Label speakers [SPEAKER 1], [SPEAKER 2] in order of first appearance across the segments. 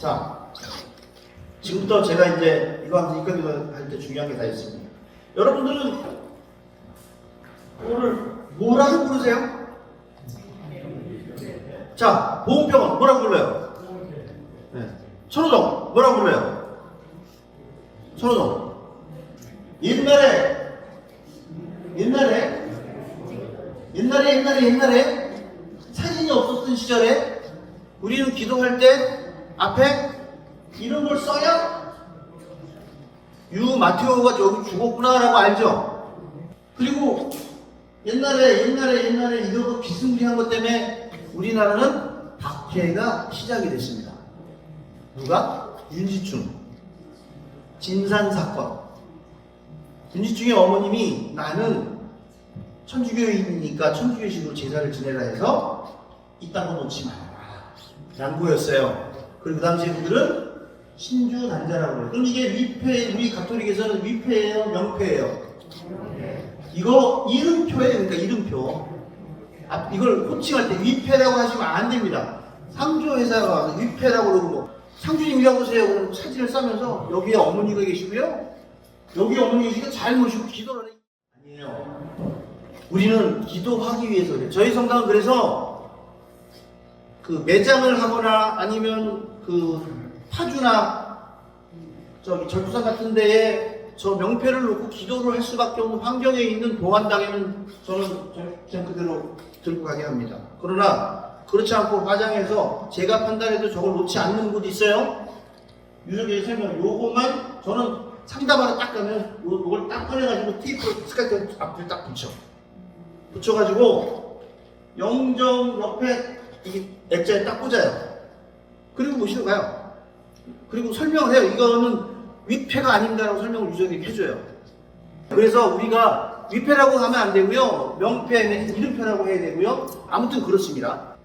[SPEAKER 1] 자, 지금부터 제가 이제 이거 하면서 이거 할 때 중요한 게 다 있습니다. 여러분들은 오늘 뭐라고 부르세요? 자, 보훈병원 뭐라고 불러요? 네. 천호동 뭐라고 불러요? 천호동. 옛날에 사진이 없었던 시절에 우리는 기도할 때 앞에 이런 걸 써야 마테오가 여기 죽었구나라고 알죠? 그리고 옛날에 이런 거 비스무리한 것 때문에 우리나라는 박해가 시작이 됐습니다. 누가? 윤지충. 진산사건. 윤지충의 어머님이 나는 천주교인이니까 천주교식으로 제사를 지내라 해서 이딴 거 놓지 말아라 양보였어요. 그리고 그 당시에 그들은 신주단자라고 해요. 그럼 이게 위패, 우리 가톨릭에서는 위패예요? 명패예요? 이거 이름표예요. 그러니까 이름표. 이걸 호칭할 때 위패라고 하시면 안 됩니다. 상조회사가 와서 위패라고 그러고 뭐 상주님 이리 와보세요. 그럼 사진을 싸면서 여기에 어머니가 계시고요. 여기 어머니 계시니까 잘 모시고 기도를 해요. 아니에요. 우리는 기도하기 위해서 그래요. 저희 성당은 그래서 그 매장을 하거나 아니면 그 파주나 저기 절부산 같은 데에 저 명패를 놓고 기도를 할 수밖에 없는 환경에 있는 봉안당에는 저는 그냥 그대로 들고 가게 합니다. 그러나 그렇지 않고 화장해서 제가 판단해도 저걸 놓지 않는 곳이 있어요. 유적의 설명 요것만 저는 상담하러 딱 가면 요걸 딱 꺼내가지고 테이프를 스카이트 앞을 딱 붙여가지고 영정 옆에 이 액자에 딱 꽂아요. 그리고 모시러 가요. 그리고 설명을 해요. 이거는 위패가 아닙니다라고 설명을 유적에게 해줘요. 그래서 우리가 위패라고 하면 안 되고요. 명패는 이름표라고 해야 되고요. 아무튼 그렇습니다.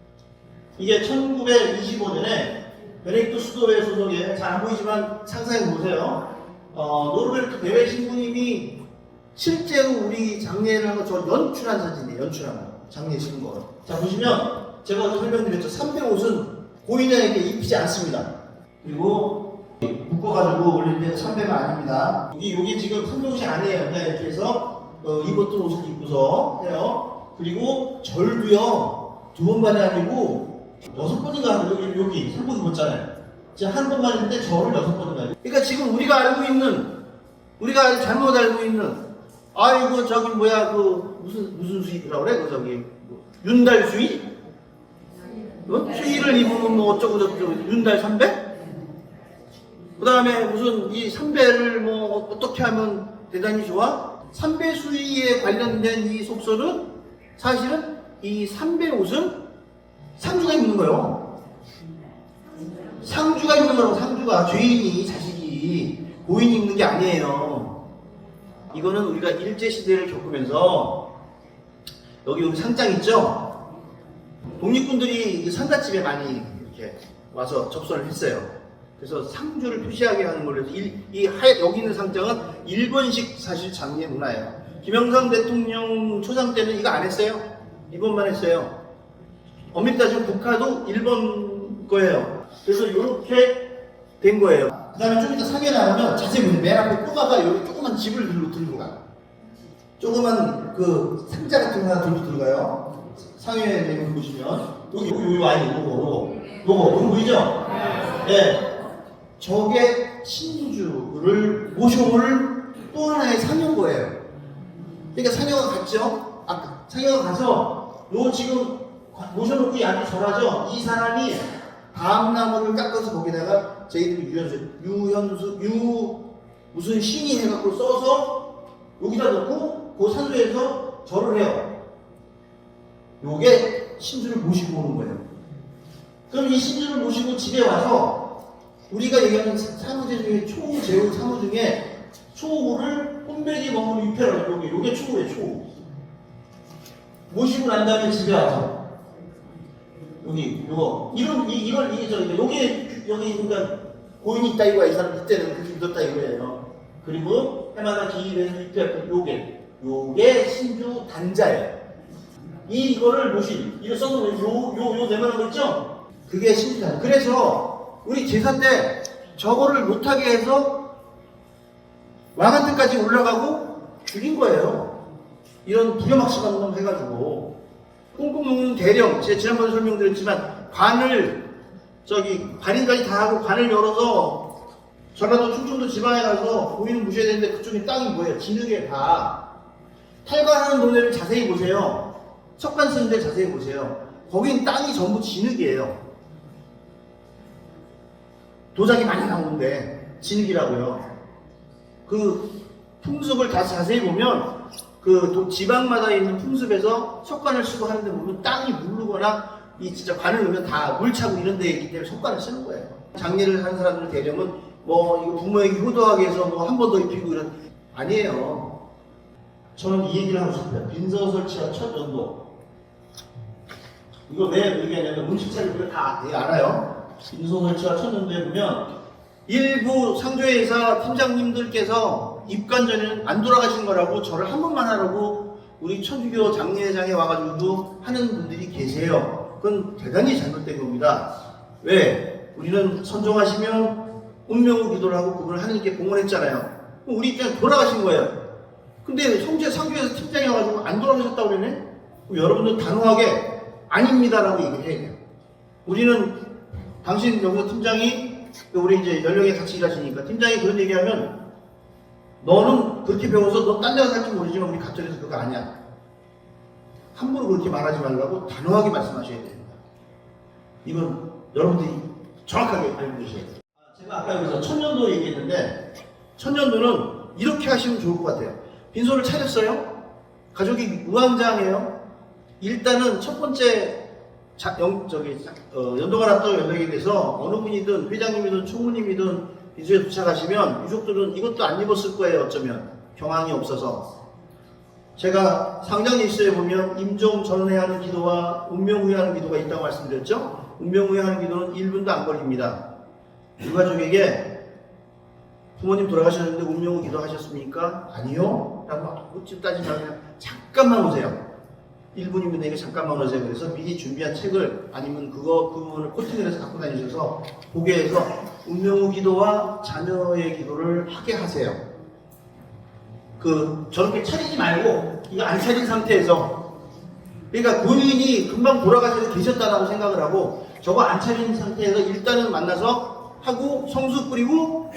[SPEAKER 1] 이게 1925년에 베네딕토 수도회 소속의 잘 안 보이지만 상상해 보세요. 노르베르토 대회 신부님이 실제로 우리 장례를 하고 저 연출한 사진이에요. 연출한 거. 장례 신은 거. 자 보시면 제가 어제 설명드렸죠. 300 옷은 고인에게 입히지 않습니다. 그리고 묶어가지고 올릴 때 300은 아닙니다. 여기 지금 300 옷이 아니에요. 그냥 이렇게 해서 입었던 옷을 입고서 해요. 그리고 절도요. 2번만이 아니고 6번인가 하는 여기 3번 입었잖아요. 제가 한 번만 했는데 절을 6번인가 해요. 그러니까 지금 우리가 잘못 알고 있는 아이고 저기 뭐야 그 무슨 수의라고 그래? 그 저기 윤달 수의? 수의를 입으면 뭐 어쩌고 저쩌고 윤달 선배? 그 다음에 무슨 이 삼배를 뭐 어떻게 하면 대단히 좋아? 삼배 수의에 관련된 이 속설은 사실은 이 삼배 옷은 상주가 입는 거예요. 상주가 입는 거라고. 상주가 죄인이 자식이 고인이 입는 게 아니에요. 이거는 우리가 일제시대를 겪으면서 여기 상장 있죠? 독립군들이 상가집에 많이 이렇게 와서 접선을 했어요. 그래서 상주를 표시하게 하는 걸로 해서 여기 있는 상장은 일본식 사실 장례 문화예요. 김영삼 대통령 초상 때는 이거 안 했어요. 일본만 했어요. 엄밀히 따지면 국화도 일본 거예요. 그래서 이렇게 된 거예요. 그 다음에 좀 이따 상에 나가면 자세히 보면 맨 앞에 꼬마가 여기 조그만 집을 들고 가. 조그만 그 상자 같은 거 하나 들고 가요. 상해 내용 보시면 여기 와인 요거 보이죠? 네. 저게 신주를 모셔올 또 하나의 상여거예요. 그러니까 상여가 갔죠? 상여가 가서 요 지금 모셔놓고 약이 절하죠? 이 사람이 밤나무를 깎아서 거기다가 저희들이 유현수 무슨 신이 해갖고 써서 여기다 놓고 그 산소에서 절을 해요. 요게 신주를 모시고 오는 거예요. 그럼 이 신주를 모시고 집에 와서 우리가 얘기하는 사무제 중에 초제후 사무 중에 초우를 홈백이 먹는 위패라고 요게 초우예요. 초우. 모시고 난 다음에 집에 와서 여기 요거 여기 그러니까 고인이 있다 이거야. 이 사람 이때는 그렇게 믿었다 이거예요. 그리고 해마다 기일에서 위패 요게 신주 단자예요. 이거를 모실 이거 써서 요 내면한 거 있죠? 그게 신주 단자. 그래서 우리 제사 때 저거를 못하게 해서 왕한테까지 올라가고 죽인 거예요. 이런 부려막심한 놈 해가지고 꽁꽁 묶는 대령, 제가 지난번에 설명드렸지만 관인까지 다 하고 관을 열어서 전라도 충청도 지방에 가서 고인을 모셔야 되는데 그쪽에 땅이 뭐예요? 진흙에 다. 탈관하는 동네를 자세히 보세요. 석관 쓰는 데 자세히 보세요. 거긴 땅이 전부 진흙이에요. 도자기 많이 나오는데 진흙이라고요. 그 풍습을 다 자세히 보면 지방마다 있는 풍습에서 석관을 쓰고 하는데 보면 땅이 무르거나 이 진짜 관을 넣으면 다 물 차고 이런 데 있기 때문에 석관을 쓰는 거예요. 장례를 하는 사람들 대령은 뭐 이거 부모에게 효도하기 위해서 뭐 한 번 더 입히고 이런 아니에요. 저는 이 얘기를 하고 싶어요. 빈서 설치와 첫 연도. 이거 왜 얘기하냐면 문식차를 우리가 다 알아요. 빈서 설치와 첫 연도에 보면 일부 상조회의사 팀장님들께서 입관 전에는 안 돌아가신 거라고 저를 한 번만 하라고 우리 천주교 장례회장에 와가지고도 하는 분들이 계세요. 그건 대단히 잘못된 겁니다. 왜? 우리는 선종하시면 운명의 기도를 하고 그분을 하나님께 공헌했잖아요. 우리 그냥 돌아가신 거예요. 근데 상주에서 팀장이 와가지고 안 돌아가셨다고 그러네? 여러분들 단호하게 아닙니다라고 얘기를 해야 돼요. 우리는 당신 여기서 팀장이 우리 이제 연령에 같이 일하시니까 팀장이 그런 얘기하면 너는 그렇게 배워서 너 딴 데가 살지 모르지만 우리 가톨에서 그거 아니야. 함부로 그렇게 말하지 말라고 단호하게 말씀하셔야 됩니다. 이건 여러분들이 정확하게 알고 계셔야 돼요. 제가 아까 여기서 천년도 얘기했는데 천년도는 이렇게 하시면 좋을 것 같아요. 빈소를 차렸어요. 가족이 우왕좌왕해요. 일단은 첫 번째 연도가 났다고 연락이 돼서 어느 분이든 회장님이든 총무님이든 빈소에 도착하시면 유족들은 이것도 안 입었을 거예요. 어쩌면 경황이 없어서. 제가 상장일서에 보면 임종 전에 하는 기도와 운명 후에 하는 기도가 있다고 말씀드렸죠. 운명 후에 하는 기도는 1분도 안 걸립니다. 유가족에게 부모님 돌아가셨는데 운명 후 기도하셨습니까? 아니요. 라고 묻지 따지지 말고 그냥 잠깐만 오세요. 1분이면 되니까 잠깐만 오세요. 그래서 미리 준비한 책을 아니면 그 부분을 코팅을 해서 갖고 다니셔서 보게 해서 운명 후 기도와 자녀의 기도를 하게 하세요. 저렇게 차리지 말고 이거 안 차린 상태에서 그러니까 고인이 금방 돌아가셔서 계셨다라고 생각을 하고 저거 안 차린 상태에서 일단은 만나서 하고 성수 뿌리고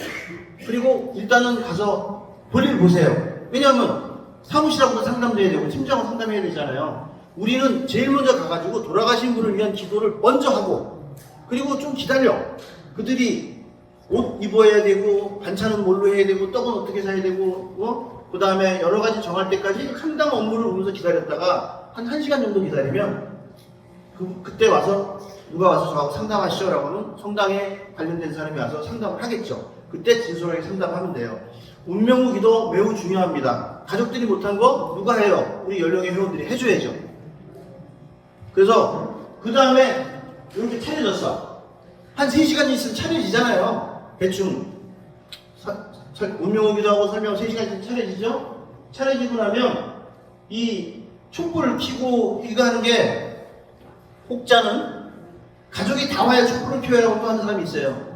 [SPEAKER 1] 그리고 일단은 가서 볼일 보세요. 왜냐하면 사무실하고도 상담돼야 되고 팀장하고 상담해야 되잖아요. 우리는 제일 먼저 가가지고 돌아가신 분을 위한 기도를 먼저 하고 그리고 좀 기다려. 그들이 옷 입어야 되고 반찬은 뭘로 해야 되고 떡은 어떻게 사야 되고 그 다음에 여러 가지 정할 때까지 한당 업무를 보면서 기다렸다가 한 1시간 정도 기다리면 그때 와서 누가 와서 저하고 상담하시죠 라고 하면 성당에 관련된 사람이 와서 상담을 하겠죠. 그때 진솔하게 상담하면 돼요. 운명후 기도 매우 중요합니다. 가족들이 못한 거 누가 해요? 우리 연령의 회원들이 해줘야죠. 그래서 그 다음에 이렇게 차려졌어. 한 3시간 있으면 차려지잖아요. 대충 운명후 기도하고 설명 3시간 있으면 차려지죠? 차려지고 나면 이 촛불을 켜고 이거 하는 게 혹자는 가족이 다 와야 촛불을 켜야라고 또 하는 사람이 있어요.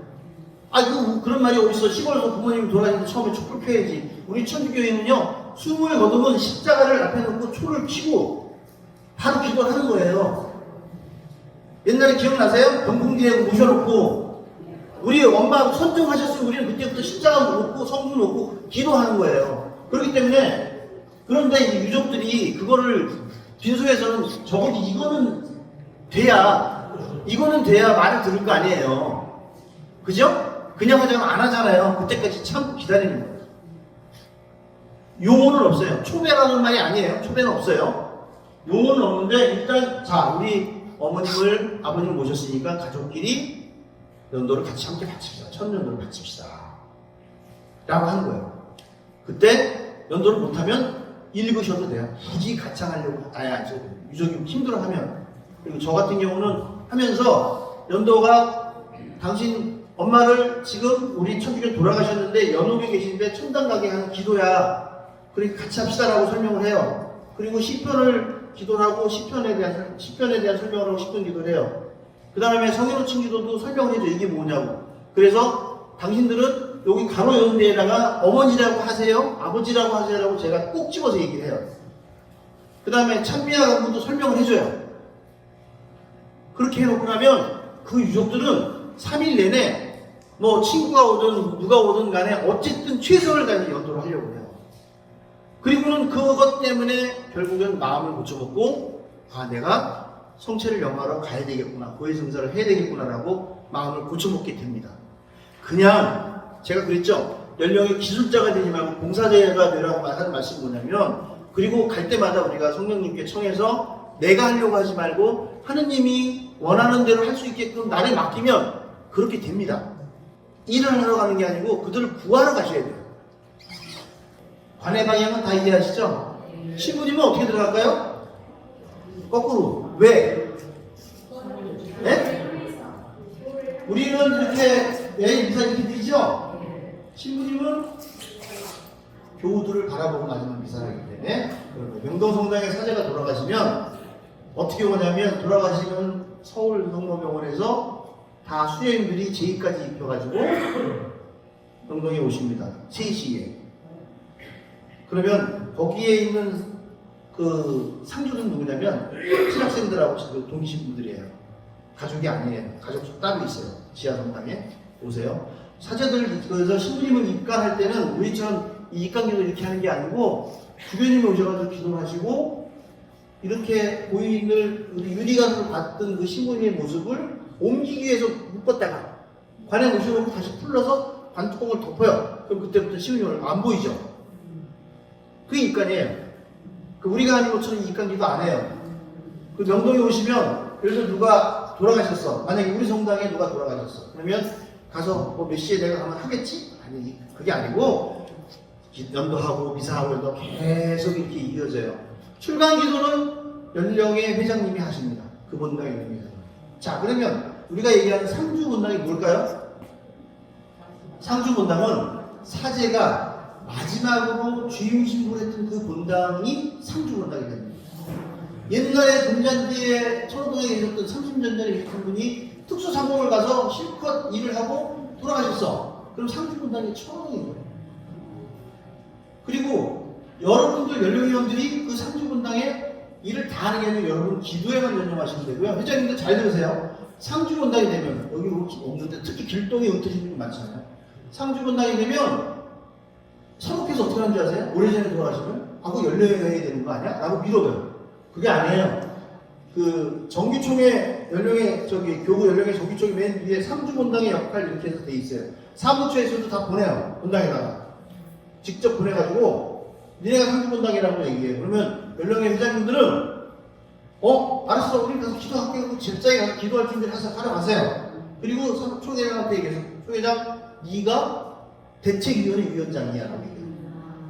[SPEAKER 1] 그런 말이 어딨어. 시골에서 부모님이 돌아다니는데 처음에 촛불 켜야지. 우리 천주교회는요, 숨을 거두면 십자가를 앞에 놓고 초를 켜고 바로 기도를 하는 거예요. 옛날에 기억나세요? 병풍기에 모셔놓고 우리 엄마 선정하셨으면 우리는 그때부터 십자가 놓고 성주 놓고 기도하는 거예요. 그렇기 때문에 그런데 이 유족들이 그거를 빈소에서는 적어도 이거는 돼야 말을 들을 거 아니에요. 그죠? 그냥 하자면 안 하잖아요. 그때까지 참고 기다리는 거예요. 용어는 없어요. 초배라는 말이 아니에요. 초배는 없어요. 용어는 없는데 일단 우리 어머님을 아버님을 모셨으니까 가족끼리 연도를 같이 함께 바칩시다. 첫 연도를 바칩시다. 라고 하는 거예요. 그때 연도를 못하면 읽으셔도 돼요. 굳이 같이 하려고 유족이 힘들어하면. 그리고 저 같은 경우는 하면서 연도가 당신 엄마를 지금 우리 천주교 돌아가셨는데 연옥에 계신데 천당 가게 하는 기도야. 그러니까 같이 합시다라고 설명을 해요. 그리고 시편을 기도를 하고 시편에 대한 설명을 하고 시편 기도를 해요. 그 다음에 성인호칭 기도도 설명을 해줘. 이게 뭐냐고. 그래서 당신들은 여기 가로 여는 데에다가 어머니라고 하세요? 아버지라고 하세요라고 제가 꼭 집어서 얘기를 해요. 그 다음에 찬미아 강군도 설명을 해줘요. 그렇게 해놓고 나면 그 유족들은 3일 내내 뭐 친구가 오든 누가 오든 간에 어쨌든 최선을 다해서 연도를 하려고 해요. 그리고는 그것 때문에 결국은 마음을 고쳐먹고 아 내가 성체를 영화로 가야 되겠구나, 고해성사를 해야 되겠구나라고 마음을 고쳐먹게 됩니다. 그냥 제가 그랬죠. 연령의 기술자가 되지 말고 봉사자가 되라고 하는 말씀이 뭐냐면, 그리고 갈 때마다 우리가 성령님께 청해서 내가 하려고 하지 말고 하느님이 원하는 대로 할 수 있게끔 나를 맡기면 그렇게 됩니다. 일을 하러 가는 게 아니고 그들을 구하러 가셔야 돼요. 관의 방향은 다 이해하시죠? 신부님은 어떻게 들어갈까요? 거꾸로. 왜? 네? 우리는 이렇게 매일 미사 이렇게 드리죠? 신부님은 교우들을 바라보고 마지막 미사를 하기 때문에 명동성당의 사제가 돌아가시면 어떻게 오냐면, 돌아가시는 서울 성모병원에서 다 수녀님들이 제의까지 입혀가지고 명동에 오십니다. 3시에. 그러면 거기에 있는 그 상주는 누구냐면 신학생들하고 지금 동기신분들이에요. 가족이 아니에요. 가족 따로 있어요. 지하 성당에 오세요. 사제들, 그래서 신부님은 입간할 때는 우리처럼 이 입간기도 이렇게 하는 게 아니고 주변님이 오셔가지고 기도를 하시고, 이렇게 고인을 우리 유리관으로 봤던 그 신부님의 모습을 옮기기 위해서 묶었다가 관에 모셔놓고 다시 풀러서 관뚜껑을 덮어요. 그럼 그때부터 신부님을 안 보이죠. 그게 입간이에요. 우리가 하는 것처럼 입간기도 안 해요. 그 명동에 오시면, 그래서 누가 돌아가셨어. 만약에 우리 성당에 누가 돌아가셨어. 그러면 가서 뭐 몇 시에 내가 가면 하겠지? 아니, 그게 아니고 연도하고 미사하고 연도 계속 이렇게 이어져요. 출간 기도는 연령의 회장님이 하십니다. 그 본당의 회장님. 자, 그러면 우리가 얘기하는 상주 본당이 뭘까요? 상주 본당은 사제가 마지막으로 주임 신부를 했던 그 본당이 상주 본당이 됩니다. 옛날에 금잔디에 천호동에 계셨던 30년 전에 계셨던 분이 특수사공을 가서 실컷 일을 하고 돌아가셨어. 그럼 상주 본당이 천호동인 거예요. 그리고 여러분들 연령회원들이 그 상주 본당에 일을 다 하는 게 아니라 여러분 기도에만 연념하시면 되고요. 회장님들 잘 들으세요. 상주 본당이 되면, 여기 없는데 특히 길동에 은퇴신 분이 많잖아요. 상주 본당이 되면 사목해서 어떻게 하는 줄 아세요? 오래전에 돌아가시면 아, 그거 연령회 해야 되는 거 아니야? 라고 밀어줘요. 그게 아니에요. 그 정기총회 연령회, 교구 연령회 정기총회 맨 위에 상주 본당의 역할 이렇게 해서 돼 있어요. 사무처에서도 다 보내요. 본당에다가 직접 보내가지고 니네가 상주 본당이라고 얘기해요. 그러면 연령회 회장님들은 알았어, 우리 가서 기도할게. 그리고 집사에 가서 기도할 준비를 하러 가세요. 그리고 총회장한테 얘기해서, 총회장 네가 대책위원회 위원장이야 라고 얘기해요.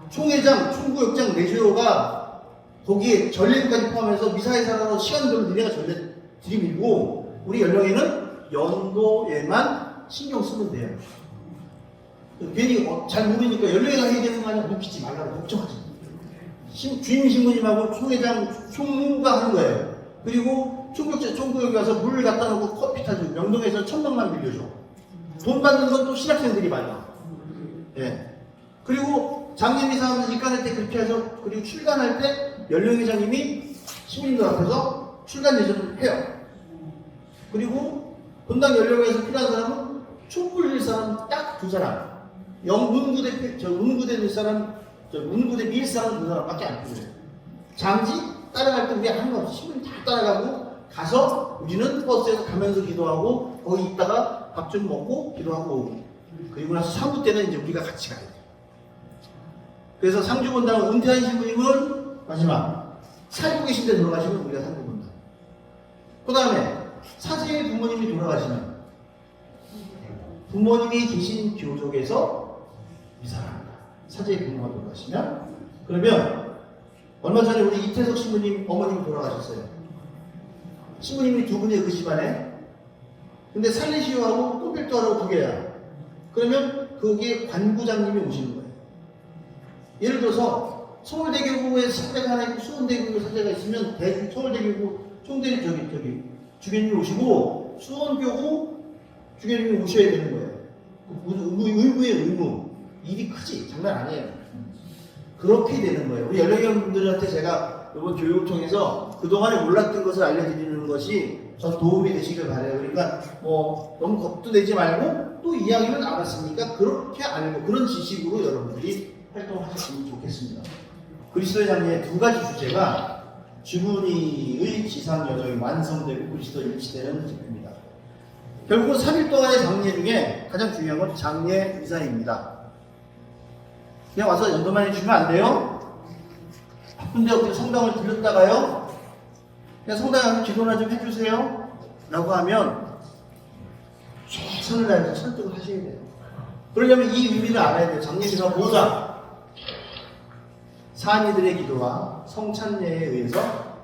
[SPEAKER 1] 총회장, 총구역장, 내주요가 거기에 전례까지 포함해서 미사회사로 시간별로 니네가 전례 들이밀고, 우리 연령회는 연도에만 신경 쓰면 돼요. 괜히 잘 모르니까 연령회가 해야 되는 거 아니야? 묵히지 말라고 걱정하지. 주임 신부님하고 총회장, 총무가 하는 거예요. 그리고 총구역에 가서 물 갖다 놓고 커피 타주고, 명동에서 1,000명만 빌려줘. 돈 받는 건 또 신학생들이 받아. 예. 그리고 장례미사 하면서 입간할 때 그렇게 하죠. 그리고 출간할 때 연령회장님이 신부님들 앞에서 출간 예전을 해요. 그리고 본당 연령회에서 필요한 사람은 총 굴릴 사람 딱 두 사람, 문구대 밀 사람, 문구대 밀 사람 두 사람밖에 안 필요해요. 장지 따라갈 때 우리 하는 거 없이 신부님 다 따라가고 가서 우리는 버스에서 가면서 기도하고 거기 있다가 밥 좀 먹고 기도하고 오고, 그리고 나서 사무 때는 이제 우리가 같이 가야 돼요. 그래서 상주 본당은 은퇴한 신부님은 마지막, 살고 계신 데 돌아가시면 우리가 상주 본당. 그 다음에 사제의 부모님이 돌아가시면 부모님이 계신 교족에서 미사를 합니다. 사제의 부모가 돌아가시면. 그러면 얼마 전에 우리 이태석 신부님 어머님이 돌아가셨어요. 신부님이 두 분이 그 집안에. 근데 살리시오하고 꽃필도하고 두 개야. 그러면 거기에 관부장님이 오시는 거예요. 예를 들어서 서울대교구에 사제가 하나 있고 수원대교구에 사제가 있으면 서울대교구 총대리 주교님이 오시고 수원교구 주교님이 오셔야 되는 거예요. 의무의 의무. 일이 크지. 장난 아니에요. 그렇게 되는 거예요. 우리 연령형분들한테 제가 이번 교육을 통해서 그동안에 몰랐던 것을 알려드리는 것이 전 도움이 되시길 바라요. 그러니까 뭐 너무 겁도 내지 말고 또 이야기는 알았으니까 그렇게 알고 그런 지식으로 여러분들이 활동하셨으면 좋겠습니다. 그리스도의 장래의 두 가지 주제가 주문이의 지상 여정이 완성되고 그리스도의 일치되는 집입니다. 결국은 3일 동안의 장례 중에 가장 중요한 건 장례 의사입니다. 그냥 와서 연도만 해주시면 안 돼요? 바쁜데 어떻게 성당을 들렸다가요? 그냥 성당에 가서 기도나 좀 해주세요 라고 하면 최선을 다해서 설득을 하셔야 돼요. 그러려면 이 의미를 알아야 돼요. 장례기가 뭐다? 사니들의 기도와 성찬례에 의해서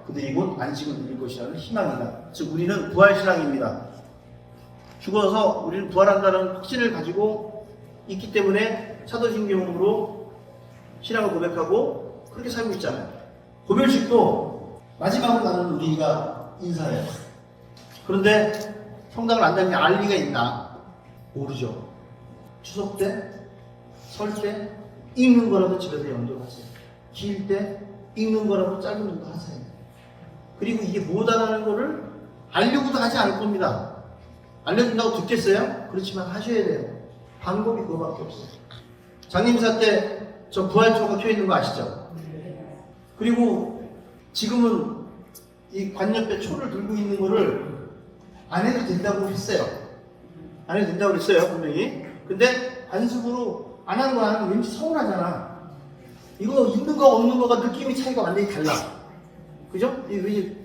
[SPEAKER 1] 그들이 곧 안식을 누릴 것이라는 희망이다. 즉 우리는 부활신앙입니다. 죽어서 우리는 부활한다는 확신을 가지고 있기 때문에 사도신경으로 신앙을 고백하고 그렇게 살고 있잖아요. 고별식도 마지막으로 가는 우리가 인사해요. 그런데 성당을 안 다니면 알 리가 있나? 모르죠. 추석 때, 설 때 읽는 거라도 집에서 연도하세요. 길 때 읽는 거라도 짧은 연도 하세요. 그리고 이게 뭐다라는 거를 알려고도 하지 않을 겁니다. 알려준다고 듣겠어요? 그렇지만 하셔야 돼요. 방법이 그거밖에 없어요. 장님사 때 저 부활초가 켜 있는 거 아시죠? 그리고 지금은 이 관옆에 초를 들고 있는 거를 안 해도 된다고 했어요. 안 해도 된다고 그랬어요, 분명히. 근데 관습으로 안 한 거 하면 왠지 서운하잖아. 이거 있는 거 없는 거가 느낌이 차이가 완전히 달라. 그죠?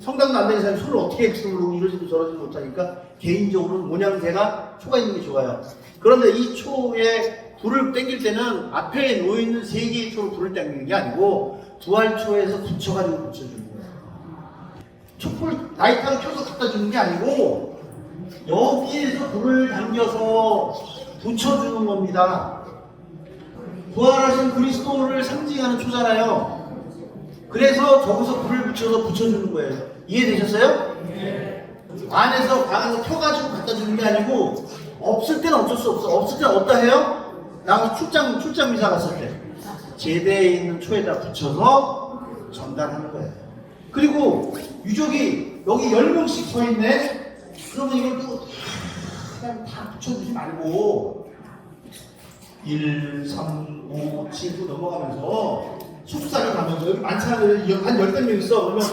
[SPEAKER 1] 성당도 안 되는 사람이 손을 어떻게 X로 이러지도 저러지도 못하니까 개인적으로는 모양새가 초가 있는 게 좋아요. 그런데 이 초에 불을 땡길 때는 앞에 놓여있는 세 개의 초로 불을 땡기는 게 아니고 부활초에서 붙여가지고 붙여주는 거예요. 촛불 라이터를 켜서 갖다 주는 게 아니고 여기에서 불을 당겨서 붙여주는 겁니다. 부활하신 그리스도를 상징하는 초잖아요. 그래서 저기서 불을 붙여서 붙여주는 거예요. 이해되셨어요? 네. 안에서 방에서 켜가지고 갖다 주는 게 아니고 없을 때는 어쩔 수 없어. 없을 때는 어디다 해요? 나가서 출장 미사 갔을 때 제대에 있는 초에다 붙여서 전달하는 거예요. 그리고 유족이 여기 10명씩 서 있네? 그러면 이걸 또 그냥 다 붙여주지 말고 1, 3, 5, 7, 9 넘어가면서 숙사를 가면서 여기 많잖아요. 한 10명 있어. 그러면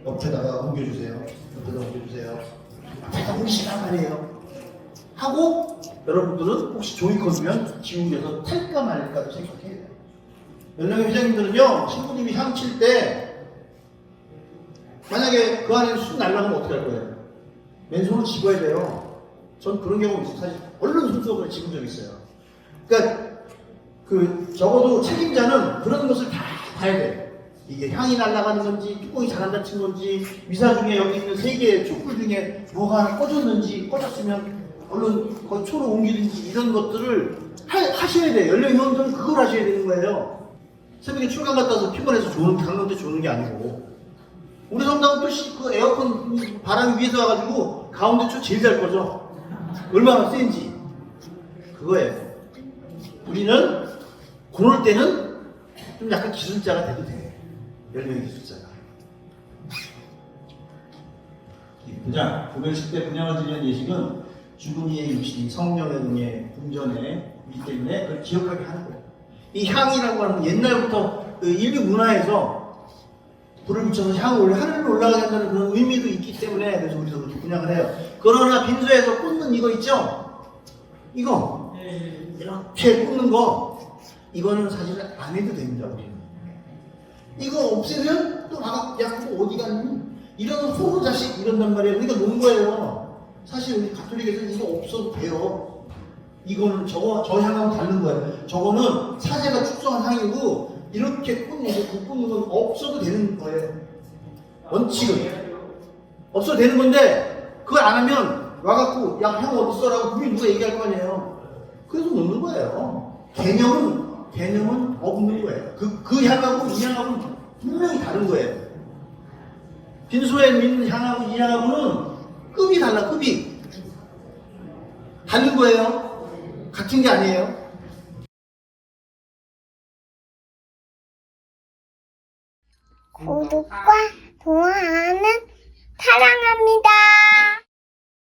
[SPEAKER 1] 옆에다가 옮겨주세요. 옆에다가 옮겨주세요. 옆에다가 옮기시란 말이에요. 하고 여러분들은 혹시 종이컵이면 기울여서 탈까 말까도 생각해야 돼요. 연령의 회장님들은요, 신부님이 향 칠 때 만약에 그 안에 쑥 날라가면 어떻게 할 거예요? 맨손으로 집어야 돼요. 전 그런 경우 있어요. 사실 얼른 손수건을 집은 적 있어요. 그러니까 적어도 책임자는 그런 것을 다 봐야 돼요. 이게 향이 날아가는 건지 뚜껑이 잘 안 닫힌 건지 미사 중에 여기 있는 세 개의 촛불 중에 뭐가 하나 꺼졌는지 꺼졌으면 얼른 거기 초로 옮기든지 이런 것들을 하셔야 돼요. 연령형들은 그걸 하셔야 되는 거예요. 새벽에 출강 갔다 와서 피곤해서 강릉대 조는 게 아니고 우리 성당은 또 그 에어컨 바람이 위에서 와가지고 가운데 초 제일 잘 꺼져. 얼마나 센지 그거예요. 우리는 그럴 때는 좀 약간 기술자가 돼도 돼. 연령의 기술자가. 분양, 고별식 때 분양을 드리는 예식은 죽은 이의 육신이 성령의 은혜, 분전에 있기 때문에 그걸 기억하게 하는 거예요. 이 향이라고 하는 건 옛날부터 인류 문화에서 불을 붙여서 향을 하늘로 올라가게 한다는 그런 의미도 있기 때문에 그래서 우리도 그렇게 분양을 해요. 그러나 빈소에서 꽂는 이거 있죠? 이거 이렇게 꽂는 거 이거는 사실 안 해도 됩니다. 우리는 이거 없애면 또 야구 어디 갔니? 이런 소로 자식 이런단 말이에요. 우리가 논 거예요. 사실 우리 가톨릭에서는 이거 없어도 돼요. 이거는 저 향하고 다른 거예요. 저거는 사제가 축성한 향이고 이렇게 꽂는 건 없어도 되는 거예요. 원칙은 없어도 되는 건데 그걸 안 하면 와갖고 야 향 어딨어라고 분명히 누가 얘기할 거 아니에요. 그래서 놓는 거예요. 개념은 없는 거예요. 그 향하고 이 향하고는 분명히 다른 거예요. 빈소에 있는 향하고 이 향하고는 급이 달라. 급이 다른 거예요. 같은 게 아니에요.
[SPEAKER 2] 구독과 좋아요는 사랑합니다.